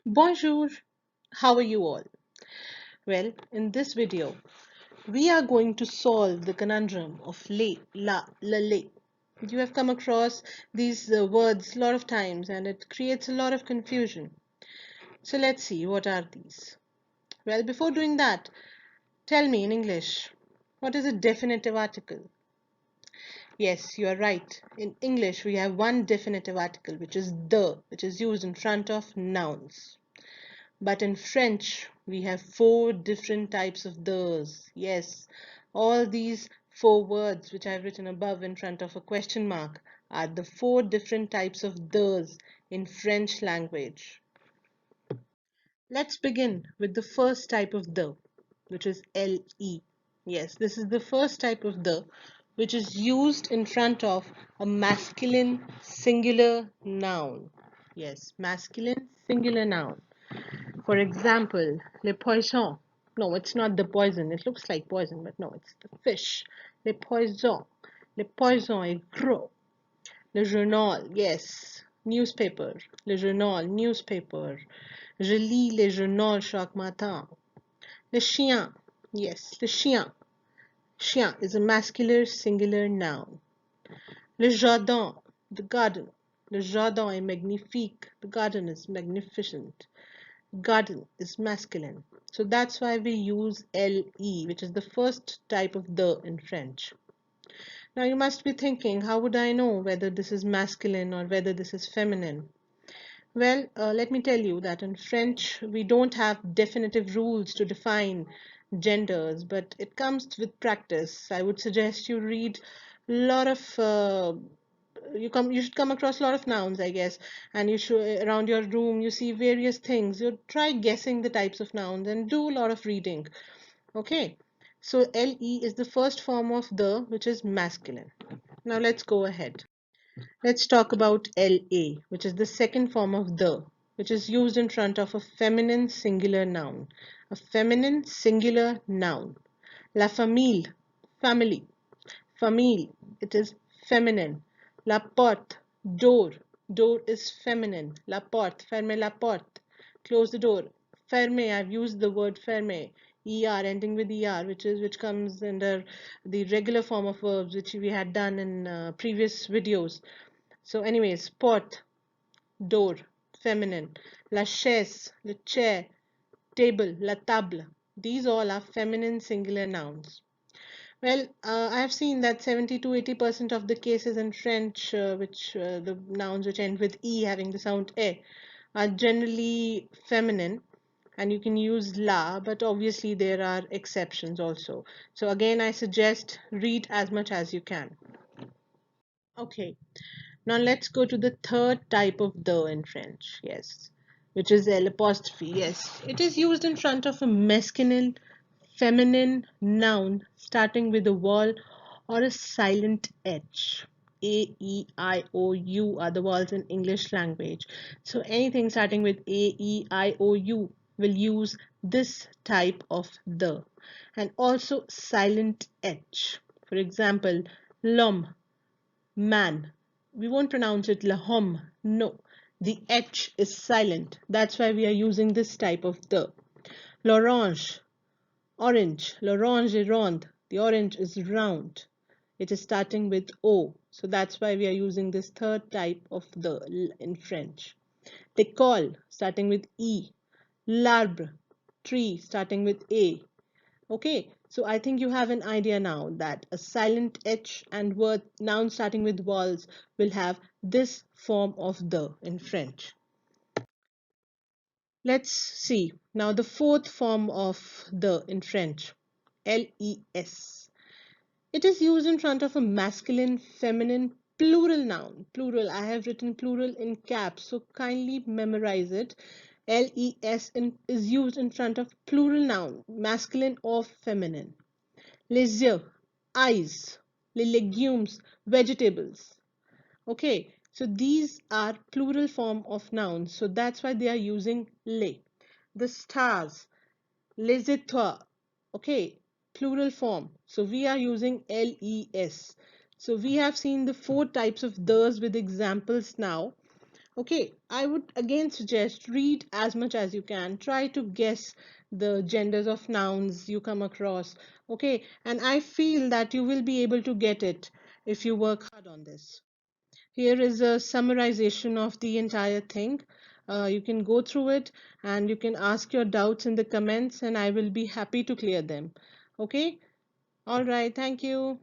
Bonjour, how are you all? Well, in this video, we are going to solve the conundrum of le, la, le. You have come across these words a lot of times and it creates a lot of confusion. So let's see, what are these? Well, before doing that, tell me in English, what is a definitive article? Yes, you are right. In English, we have one definitive article, which is the, which is used in front of nouns. But in French, we have four different types of those. Yes, all these four words which I've written above in front of a question mark are the four different types of those in French language. Let's begin with the first type of the, which is le. Yes, this is the first type of the, which is used in front of a masculine singular noun. Yes, masculine singular noun. For example, le poisson. No, it's not the poison. It looks like poison, but no, it's the fish. Le poisson. Le poisson est gros. Le journal, yes. Newspaper. Le journal, newspaper. Je lis les journaux chaque matin. Le chien, yes, le chien. Chien is a masculine singular noun. Le jardin, the garden. Le jardin est magnifique. The garden is magnificent. Garden is masculine. So that's why we use le, which is the first type of the in French. Now you must be thinking, how would I know whether this is masculine or whether this is feminine? Well, let me tell you that in French, we don't have definitive rules to define genders, but it comes with practice. I would suggest you read a lot of you should come across a lot of nouns, I guess, and you should around your room you see various things. You try guessing the types of nouns and do a lot of reading. Okay, so le is the first form of the, which is masculine. Now let's go ahead. Let's talk about LA, which is the second form of the, which is used in front of a feminine singular noun. A feminine singular noun. La famille, family. Famille, it is feminine. La porte, door. Door is feminine. La porte, ferme la porte. Close the door. Ferme, I've used the word ferme. ER ending with ER, which comes under the regular form of verbs which we had done in previous videos. So anyways, porte, door, feminine. La chaise, the chair, table, la table. These all are feminine singular nouns. Well, I have seen that 70 to 80% of the cases in French, the nouns which end with E having the sound E, are generally feminine, and you can use la, but obviously there are exceptions also. So again, I suggest read as much as you can. Okay, now let's go to the third type of the in French, yes, which is L apostrophe. Yes, it is used in front of a masculine, feminine noun starting with a vowel or a silent H. A, E, I, O, U are the vowels in English language. So anything starting with A, E, I, O, U will use this type of the. And also silent H. For example, l'homme, man. We won't pronounce it lahom. No, the H is silent. That's why we are using this type of the. L'orange, orange. L'orange est ronde. The orange is round. It is starting with O. So that's why we are using this third type of the in French. L'école, starting with E. L'arbre, tree, starting with A. Okay, so I think you have an idea now that a silent H and word noun starting with vowels will have this form of the in French. Let's see now the fourth form of the in French, les. It is used in front of a masculine, feminine, plural noun. Plural, I have written plural in caps, so kindly memorize it. Is used in front of plural noun, masculine or feminine. Les yeux, eyes. Les légumes, vegetables. Okay, so these are plural form of nouns, so that's why they are using les. The stars, les étoiles. Okay, plural form. So we are using les. So we have seen the four types of those with examples now. Okay, I would again suggest read as much as you can. Try to guess the genders of nouns you come across. Okay, and I feel that you will be able to get it if you work hard on this. Here is a summarization of the entire thing. You can go through it and you can ask your doubts in the comments, and I will be happy to clear them. Okay, all right, thank you.